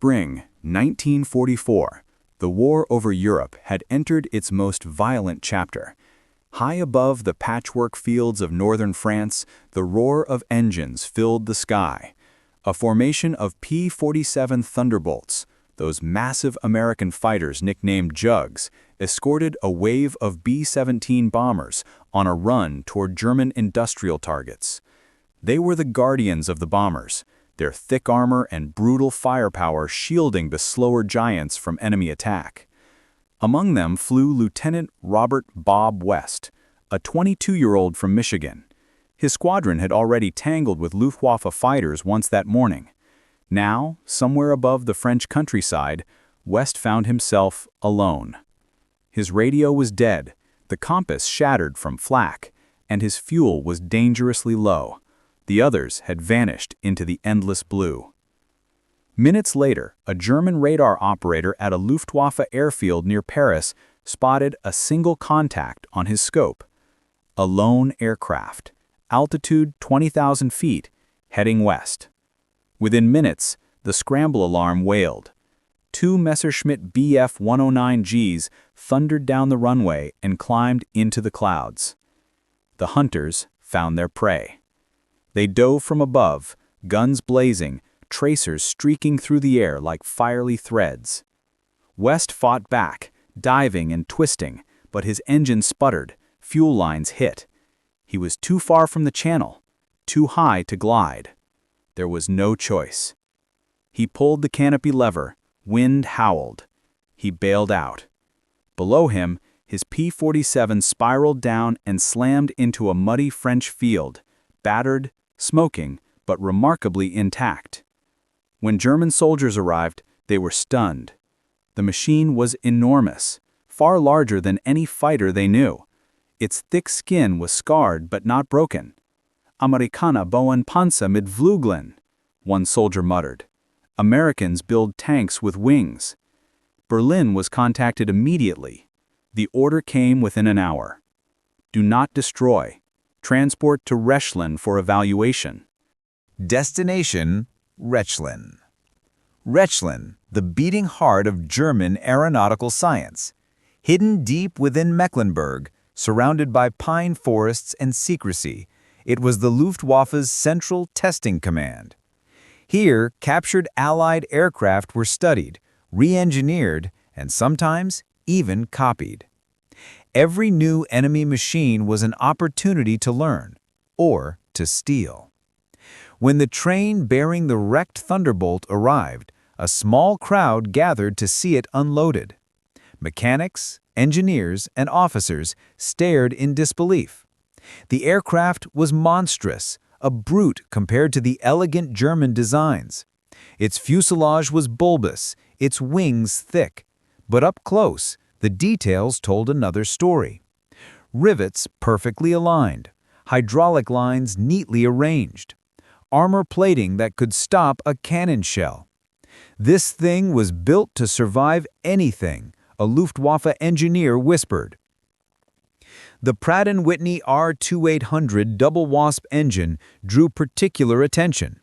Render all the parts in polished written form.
Spring 1944, the war over Europe had entered its most violent chapter. High above the patchwork fields of northern France, the roar of engines filled the sky. A formation of P-47 Thunderbolts, those massive American fighters nicknamed Jugs, escorted a wave of B-17 bombers on a run toward German industrial targets. They were the guardians of the bombers, their thick armor and brutal firepower shielding the slower giants from enemy attack. Among them flew Lieutenant Robert Bob West, a 22-year-old from Michigan. His squadron had already tangled with Luftwaffe fighters once that morning. Now, somewhere above the French countryside, West found himself alone. His radio was dead, the compass shattered from flak, and his fuel was dangerously low. The others had vanished into the endless blue. Minutes later, a German radar operator at a Luftwaffe airfield near Paris spotted a single contact on his scope. A lone aircraft, altitude 20,000 feet, heading west. Within minutes, the scramble alarm wailed. Two Messerschmitt Bf-109Gs thundered down the runway and climbed into the clouds. The hunters found their prey. They dove from above, guns blazing, tracers streaking through the air like fiery threads. West fought back, diving and twisting, but his engine sputtered, fuel lines hit. He was too far from the channel, too high to glide. There was no choice. He pulled the canopy lever, wind howled. He bailed out. Below him, his P-47 spiraled down and slammed into a muddy French field, battered, smoking, but remarkably intact. When German soldiers arrived, they were stunned. The machine was enormous, far larger than any fighter they knew. Its thick skin was scarred but not broken. Amerikaner bauen Panzer mit Flügeln, one soldier muttered. Americans build tanks with wings. Berlin was contacted immediately. The order came within an hour. Do not destroy. Transport to Rechlin for evaluation. Destination: Rechlin. Rechlin, the beating heart of German aeronautical science. Hidden deep within Mecklenburg, surrounded by pine forests and secrecy, it was the Luftwaffe's central testing command. Here, captured Allied aircraft were studied, re-engineered, and sometimes even copied. Every new enemy machine was an opportunity to learn, or to steal. When the train bearing the wrecked Thunderbolt arrived, a small crowd gathered to see it unloaded. Mechanics, engineers, and officers stared in disbelief. The aircraft was monstrous, a brute compared to the elegant German designs. Its fuselage was bulbous, its wings thick, but up close, the details told another story. Rivets perfectly aligned, hydraulic lines neatly arranged, armor plating that could stop a cannon shell. This thing was built to survive anything, a Luftwaffe engineer whispered. The Pratt & Whitney R2800 double wasp engine drew particular attention.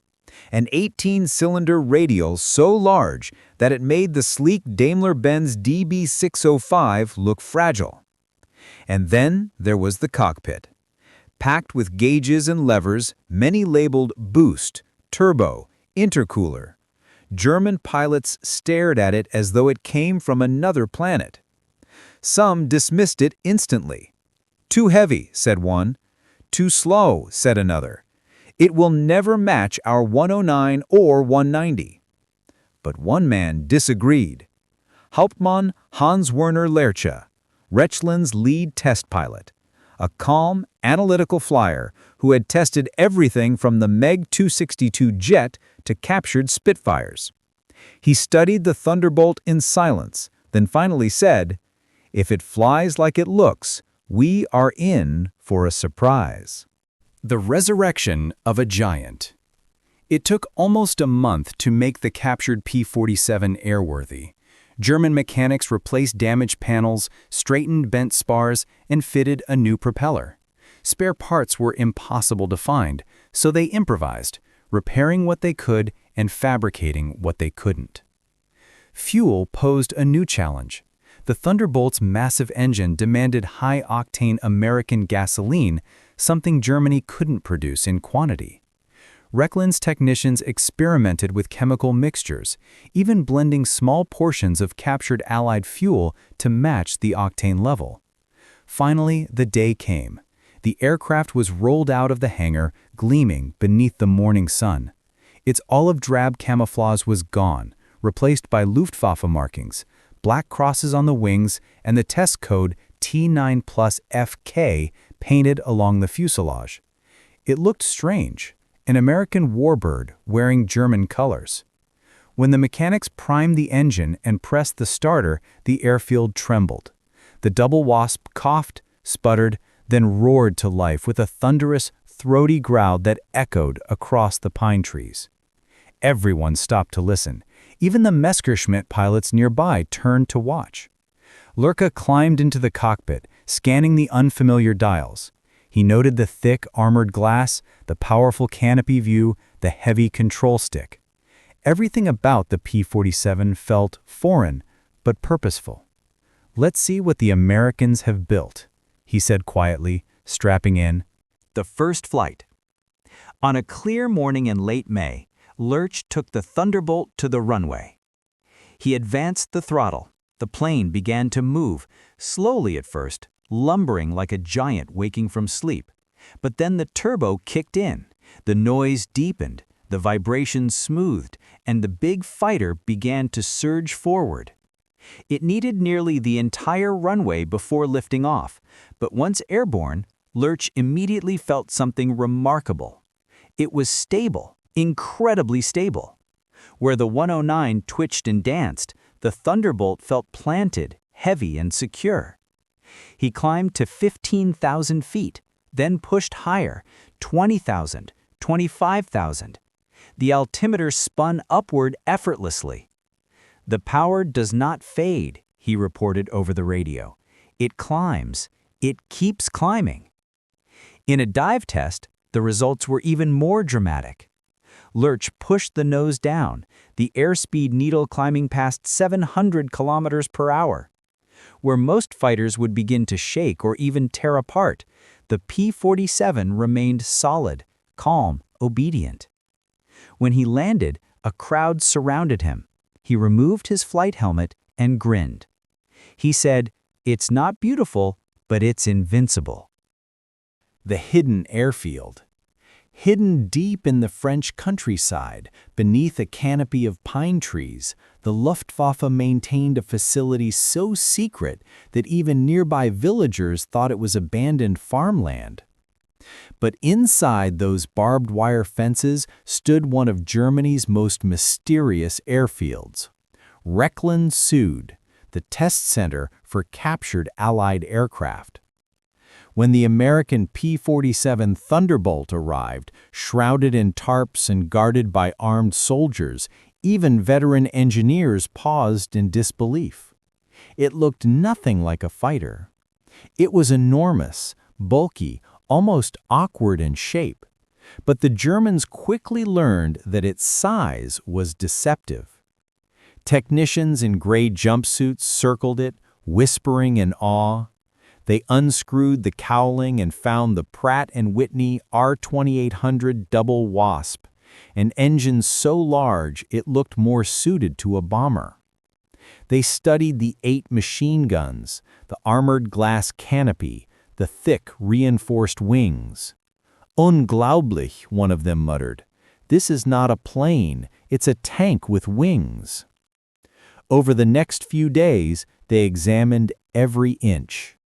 An 18-cylinder radial so large that it made the sleek Daimler-Benz DB605 look fragile. And then there was the cockpit. Packed with gauges and levers, many labeled boost, turbo, intercooler. German pilots stared at it as though it came from another planet. Some dismissed it instantly. Too heavy, said one. Too slow, said another. It will never match our 109 or 190. But one man disagreed. Hauptmann Hans-Werner Lerche, Rechlin's lead test pilot, a calm, analytical flyer who had tested everything from the MiG-262 jet to captured Spitfires. He studied the Thunderbolt in silence, then finally said, "If it flies like it looks, we are in for a surprise." The resurrection of a giant. It took almost a month to make the captured P-47 airworthy. German mechanics replaced damaged panels, straightened bent spars, and fitted a new propeller. Spare parts were impossible to find, so they improvised, repairing what they could and fabricating what they couldn't. Fuel posed a new challenge. The Thunderbolt's massive engine demanded high-octane American gasoline, something Germany couldn't produce in quantity. Recklin's technicians experimented with chemical mixtures, even blending small portions of captured Allied fuel to match the octane level. Finally, the day came. The aircraft was rolled out of the hangar, gleaming beneath the morning sun. Its olive-drab camouflage was gone, replaced by Luftwaffe markings, black crosses on the wings, and the test code T9+FK painted along the fuselage. It looked strange, an American warbird wearing German colors. When the mechanics primed the engine and pressed the starter, the airfield trembled. The double wasp coughed, sputtered, then roared to life with a thunderous, throaty growl that echoed across the pine trees. Everyone stopped to listen. Even the Messerschmitt pilots nearby turned to watch. Lurka climbed into the cockpit, scanning the unfamiliar dials. He noted the thick, armored glass, the powerful canopy view, the heavy control stick. Everything about the P-47 felt foreign, but purposeful. "Let's see what the Americans have built," he said quietly, strapping in. The first flight. On a clear morning in late May, Lurch took the Thunderbolt to the runway. He advanced the throttle. The plane began to move, slowly at first, lumbering like a giant waking from sleep. But then the turbo kicked in, the noise deepened, the vibrations smoothed, and the big fighter began to surge forward. It needed nearly the entire runway before lifting off, but once airborne, Lurch immediately felt something remarkable. It was stable, incredibly stable. Where the 109 twitched and danced, the Thunderbolt felt planted, heavy and secure. He climbed to 15,000 feet, then pushed higher, 20,000, 25,000. The altimeter spun upward effortlessly. "The power does not fade," he reported over the radio. "It climbs. It keeps climbing." In a dive test, the results were even more dramatic. Lurch pushed the nose down, the airspeed needle climbing past 700 kilometers per hour. Where most fighters would begin to shake or even tear apart, the P-47 remained solid, calm, obedient. When he landed, a crowd surrounded him. He removed his flight helmet and grinned. He said, "It's not beautiful, but it's invincible." The hidden airfield. Hidden deep in the French countryside, beneath a canopy of pine trees, the Luftwaffe maintained a facility so secret that even nearby villagers thought it was abandoned farmland. But inside those barbed wire fences stood one of Germany's most mysterious airfields, Rechlin Süd, the test center for captured Allied aircraft. When the American P-47 Thunderbolt arrived, shrouded in tarps and guarded by armed soldiers, even veteran engineers paused in disbelief. It looked nothing like a fighter. It was enormous, bulky, almost awkward in shape. But the Germans quickly learned that its size was deceptive. Technicians in gray jumpsuits circled it, whispering in awe. They unscrewed the cowling and found the Pratt & Whitney R2800 Double Wasp, an engine so large it looked more suited to a bomber. They studied the 8 machine guns, the armored glass canopy, the thick, reinforced wings. "Unglaublich," one of them muttered. "This is not a plane, it's a tank with wings." Over the next few days, they examined every inch.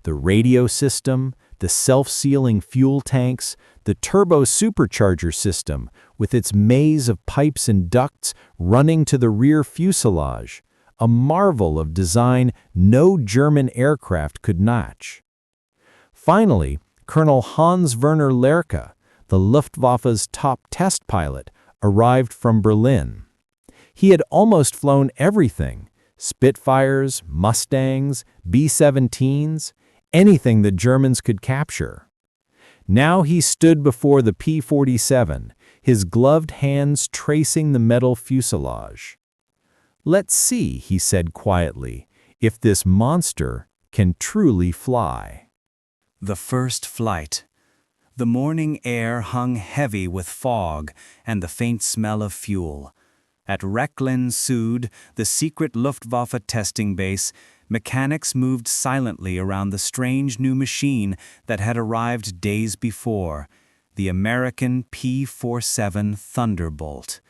The radio system, the self-sealing fuel tanks, the turbo supercharger system, with its maze of pipes and ducts running to the rear fuselage, a marvel of design no German aircraft could match. Finally, Colonel Hans Werner Lerche, the Luftwaffe's top test pilot, arrived from Berlin. He had almost flown everything: Spitfires, Mustangs, B-17s, anything the Germans could capture. Now he stood before the P-47, his gloved hands tracing the metal fuselage. "Let's see," he said quietly, "if this monster can truly fly." The first flight. The morning air hung heavy with fog and the faint smell of fuel. At Recklen-Süd, the secret Luftwaffe testing base, mechanics moved silently around the strange new machine that had arrived days before, the American P-47 Thunderbolt.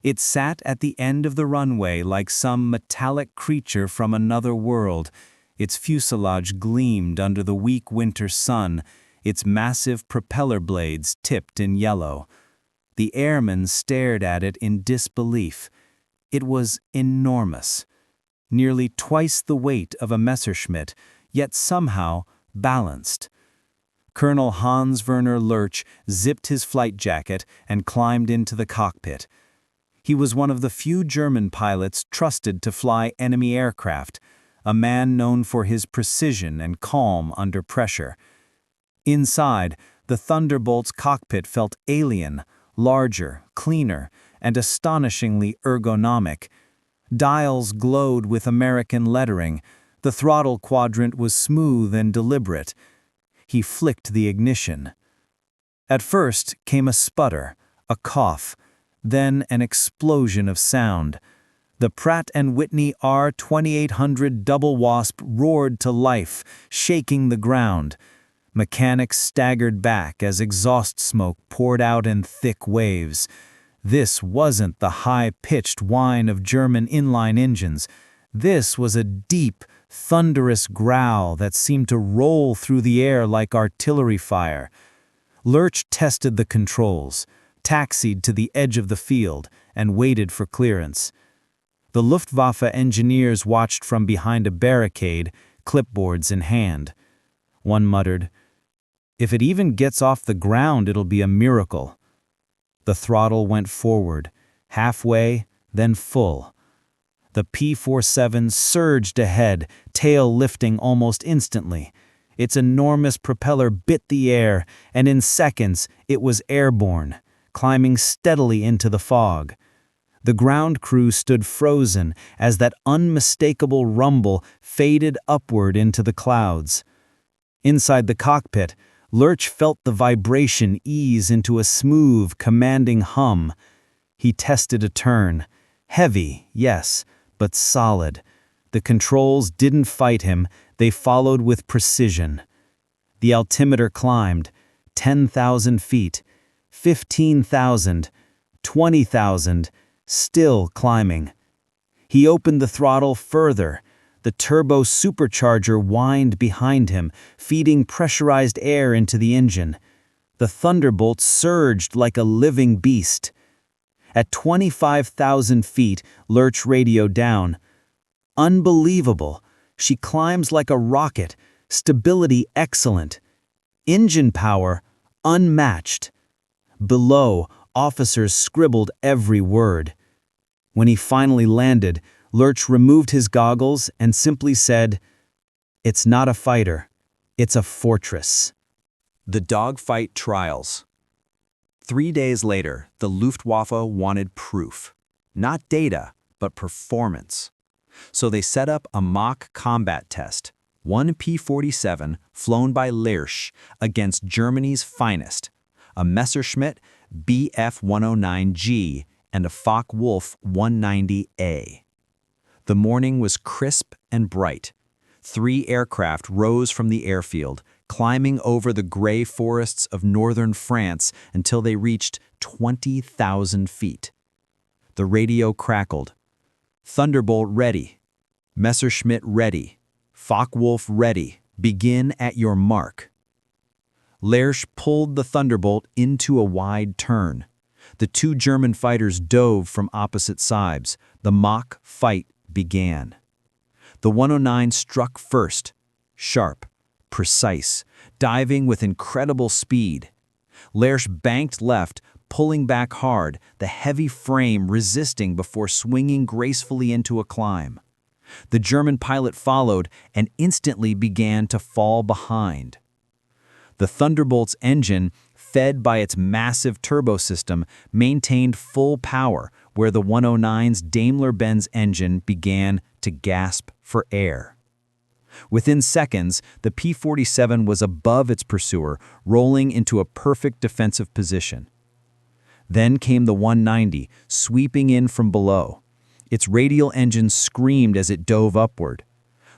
It sat at the end of the runway like some metallic creature from another world. Its fuselage gleamed under the weak winter sun, its massive propeller blades tipped in yellow. The airmen stared at it in disbelief. It was enormous, nearly twice the weight of a Messerschmitt, yet somehow balanced. Colonel Hans Werner Lurch zipped his flight jacket and climbed into the cockpit. He was one of the few German pilots trusted to fly enemy aircraft, a man known for his precision and calm under pressure. Inside, the Thunderbolt's cockpit felt alien, larger, cleaner, and astonishingly ergonomic. Dials glowed with American lettering. The throttle quadrant was smooth and deliberate. He flicked the ignition. At first came a sputter, a cough, then an explosion of sound. The Pratt & Whitney R2800 Double Wasp roared to life, shaking the ground. Mechanics staggered back as exhaust smoke poured out in thick waves. This wasn't the high-pitched whine of German inline engines. This was a deep, thunderous growl that seemed to roll through the air like artillery fire. Lurch tested the controls, taxied to the edge of the field, and waited for clearance. The Luftwaffe engineers watched from behind a barricade, clipboards in hand. One muttered, "If it even gets off the ground, it'll be a miracle." The throttle went forward, halfway, then full. The P-47 surged ahead, tail lifting almost instantly. Its enormous propeller bit the air, and in seconds it was airborne, climbing steadily into the fog. The ground crew stood frozen as that unmistakable rumble faded upward into the clouds. Inside the cockpit, Lurch felt the vibration ease into a smooth, commanding hum. He tested a turn. Heavy, yes, but solid. The controls didn't fight him, they followed with precision. The altimeter climbed, 10,000 feet, 15,000, 20,000, still climbing. He opened the throttle further. The turbo supercharger whined behind him, feeding pressurized air into the engine. The Thunderbolt surged like a living beast. At 25,000 feet, Lurch radioed down. "Unbelievable. She climbs like a rocket. Stability excellent. Engine power unmatched." Below, officers scribbled every word. When he finally landed, Lurch removed his goggles and simply said, "It's not a fighter, it's a fortress." The dogfight trials. 3 days later, the Luftwaffe wanted proof. Not data, but performance. So they set up a mock combat test, one P-47 flown by Lurch against Germany's finest, a Messerschmitt Bf-109G and a Focke-Wulf 190A. The morning was crisp and bright. 3 aircraft rose from the airfield, climbing over the gray forests of northern France until they reached 20,000 feet. The radio crackled. "Thunderbolt ready. Messerschmitt ready. Focke-Wulf ready. Begin at your mark." Lurch pulled the Thunderbolt into a wide turn. The 2 German fighters dove from opposite sides. The mock fight began. The 109 struck first, sharp, precise, diving with incredible speed. Lurch banked left, pulling back hard, the heavy frame resisting before swinging gracefully into a climb. The German pilot followed and instantly began to fall behind. The Thunderbolt's engine fed by its massive turbo system, maintained full power where the 109's Daimler-Benz engine began to gasp for air. Within seconds, the P-47 was above its pursuer, rolling into a perfect defensive position. Then came the 190, sweeping in from below. Its radial engine screamed as it dove upward.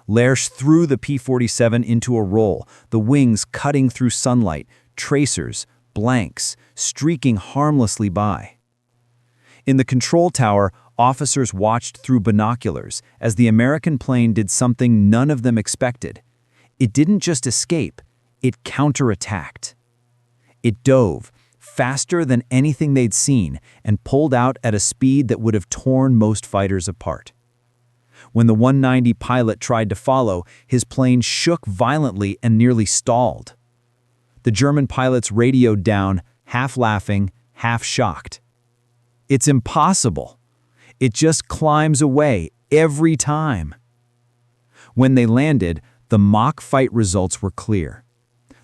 Lersch threw the P-47 into a roll, the wings cutting through sunlight, tracers, blanks, streaking harmlessly by. In the control tower, officers watched through binoculars as the American plane did something none of them expected. It didn't just escape, it counterattacked. It dove, faster than anything they'd seen, and pulled out at a speed that would have torn most fighters apart. When the 190 pilot tried to follow, his plane shook violently and nearly stalled. The German pilots radioed down, half laughing, half shocked. "It's impossible. It just climbs away every time." When they landed, the mock fight results were clear.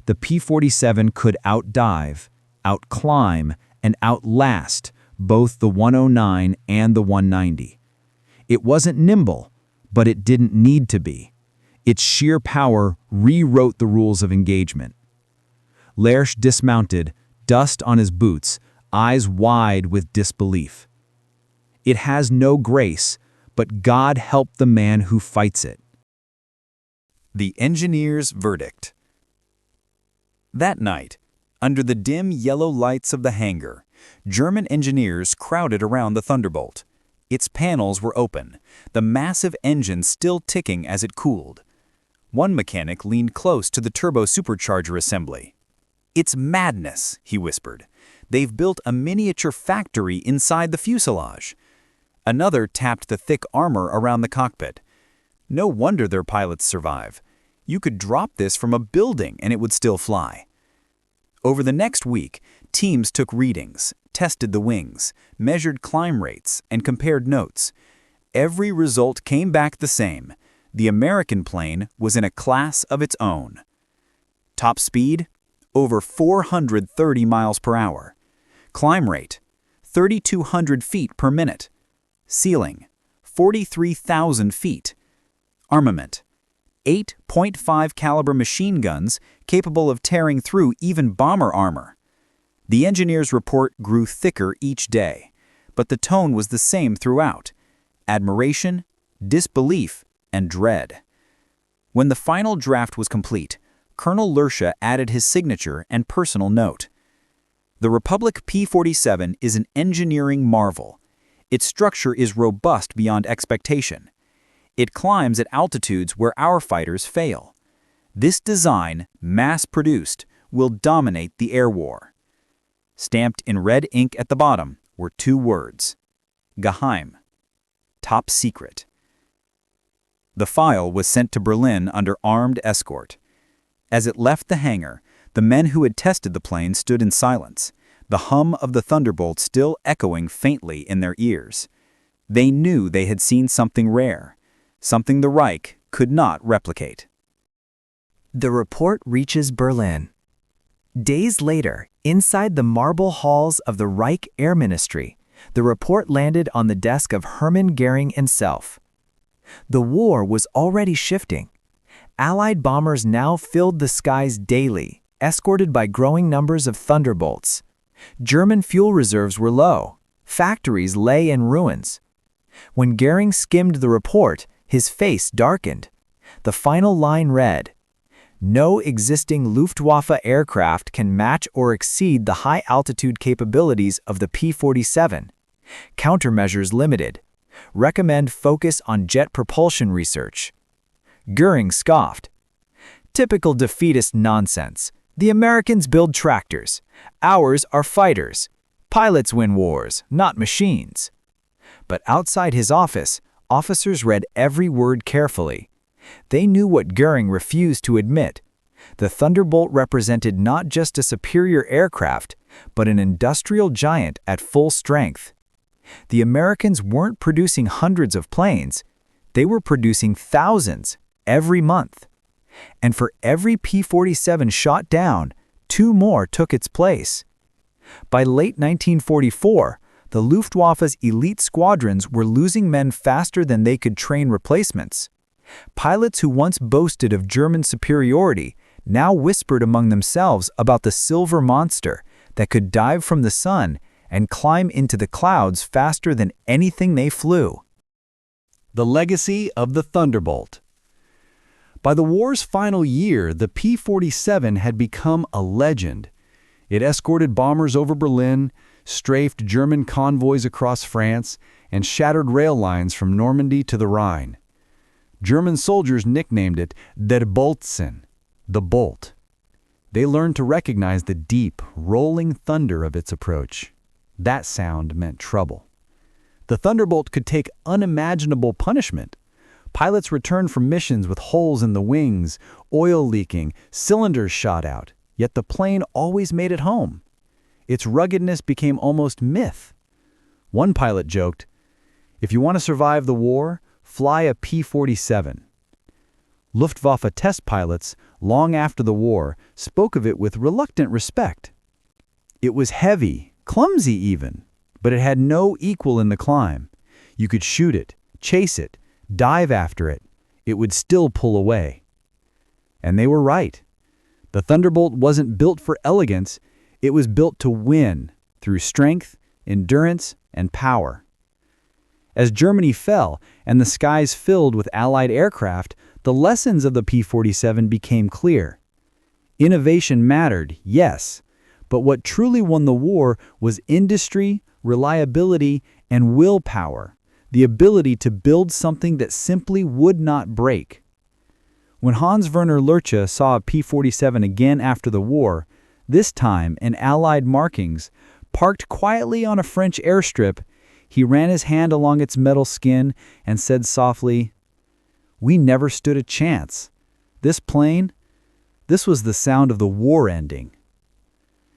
The P-47 could outdive, outclimb, and outlast both the 109 and the 190. It wasn't nimble, but it didn't need to be. Its sheer power rewrote the rules of engagement. Lersch dismounted, dust on his boots, eyes wide with disbelief. It has no grace, but God help the man who fights it. The engineer's verdict. That night, under the dim yellow lights of the hangar, German engineers crowded around the Thunderbolt. Its panels were open, the massive engine still ticking as it cooled. One mechanic leaned close to the turbo supercharger assembly. "It's madness," he whispered. "They've built a miniature factory inside the fuselage." Another tapped the thick armor around the cockpit. "No wonder their pilots survive. You could drop this from a building and it would still fly." Over the next week, teams took readings, tested the wings, measured climb rates, and compared notes. Every result came back the same. The American plane was in a class of its own. Top speed? Over 430 miles per hour. Climb rate? 3,200 feet per minute. Ceiling? 43,000 feet. Armament? 8.5 caliber machine guns capable of tearing through even bomber armor. The engineer's report grew thicker each day, but the tone was the same throughout: admiration, disbelief, and dread. When the final draft was complete, Colonel Lersch added his signature and personal note. "The Republic P-47 is an engineering marvel. Its structure is robust beyond expectation. It climbs at altitudes where our fighters fail. This design, mass-produced, will dominate the air war." Stamped in red ink at the bottom were two words: Geheim, top secret. The file was sent to Berlin under armed escort. As it left the hangar, the men who had tested the plane stood in silence, the hum of the Thunderbolt still echoing faintly in their ears. They knew they had seen something rare, something the Reich could not replicate. The report reaches Berlin. Days later, inside the marble halls of the Reich Air Ministry, the report landed on the desk of Hermann Göring himself. The war was already shifting. Allied bombers now filled the skies daily, escorted by growing numbers of Thunderbolts. German fuel reserves were low. Factories lay in ruins. When Göring skimmed the report, his face darkened. The final line read, "No existing Luftwaffe aircraft can match or exceed the high-altitude capabilities of the P-47. Countermeasures limited. Recommend focus on jet propulsion research." Göring scoffed. "Typical defeatist nonsense. The Americans build tractors. Ours are fighters. Pilots win wars, not machines." But outside his office, officers read every word carefully. They knew what Göring refused to admit. The Thunderbolt represented not just a superior aircraft, but an industrial giant at full strength. The Americans weren't producing hundreds of planes. They were producing thousands every month. And for every P-47 shot down, 2 more took its place. By late 1944, the Luftwaffe's elite squadrons were losing men faster than they could train replacements. Pilots who once boasted of German superiority now whispered among themselves about the silver monster that could dive from the sun and climb into the clouds faster than anything they flew. The legacy of the Thunderbolt. By the war's final year, the P-47 had become a legend. It escorted bombers over Berlin, strafed German convoys across France, and shattered rail lines from Normandy to the Rhine. German soldiers nicknamed it Der Bolzen, the Bolt. They learned to recognize the deep, rolling thunder of its approach. That sound meant trouble. The Thunderbolt could take unimaginable punishment. Pilots returned from missions with holes in the wings, oil leaking, cylinders shot out, yet the plane always made it home. Its ruggedness became almost myth. One pilot joked, "If you want to survive the war, fly a P-47." Luftwaffe test pilots, long after the war, spoke of it with reluctant respect. It was heavy, clumsy even, but it had no equal in the climb. You could shoot it, chase it, dive after it. It would still pull away. And they were right. The Thunderbolt wasn't built for elegance. It was built to win through strength, endurance, and power. As Germany fell and the skies filled with Allied aircraft, the lessons of the P-47 became clear. Innovation mattered, yes, but what truly won the war was industry, reliability, and willpower, the ability to build something that simply would not break. When Hans-Werner Lerche saw a P-47 again after the war, this time in Allied markings, parked quietly on a French airstrip, he ran his hand along its metal skin and said softly, "We never stood a chance. This plane, this was the sound of the war ending."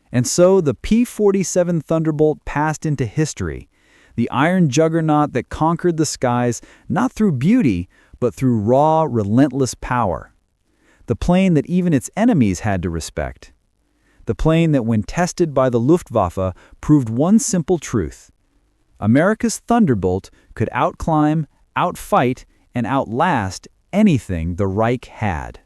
And so the P-47 Thunderbolt passed into history, the iron juggernaut that conquered the skies not through beauty, but through raw, relentless power. The plane that even its enemies had to respect. The plane that, when tested by the Luftwaffe, proved one simple truth. America's Thunderbolt could outclimb, outfight, and outlast anything the Reich had.